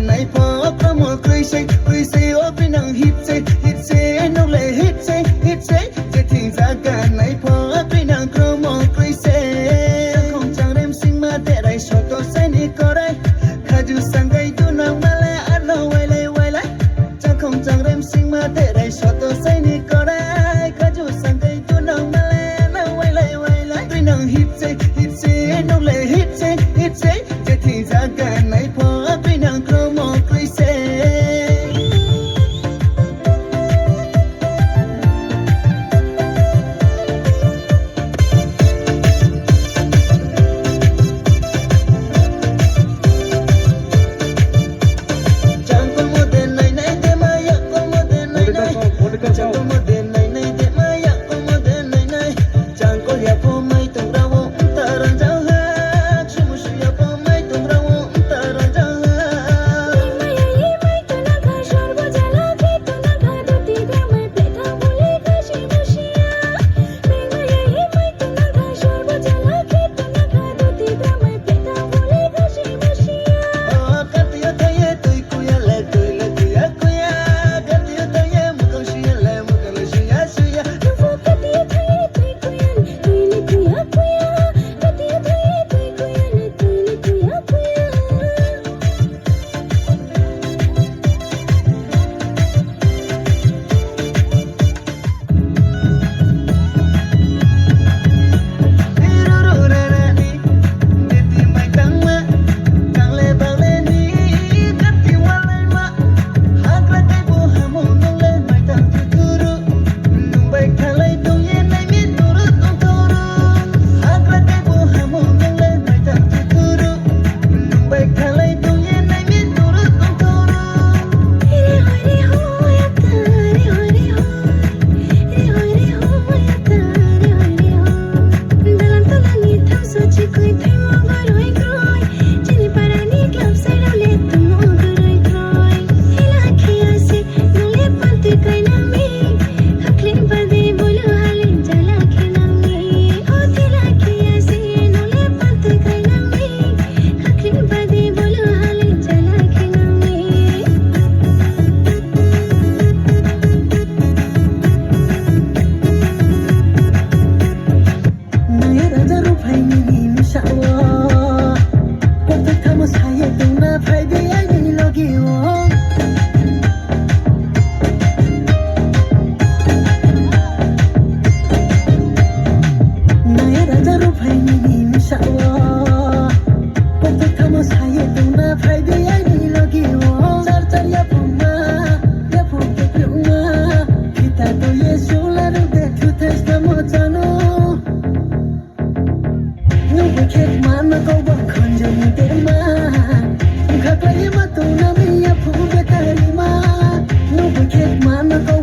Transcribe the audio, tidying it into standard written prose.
này phó có một cười say ở bên nàng hít say nông lệ hít say chỉ thì ra cả này phó ở bên nàng có một cười say không chẳng đem sinh mà để đây số tôi say đi có đây khá dù sang gây tu nàng mà lẽ ăn lâu quay lại chẳng không chẳng đem sinh mà để đây số tôi say đi có đây khá dù sang gây tu nàng mà lẽ ăn lâu quay lại bên nàng hít say nông lệ hít say chỉ thì ra cả này phó ở bên nàng có một cười say Mama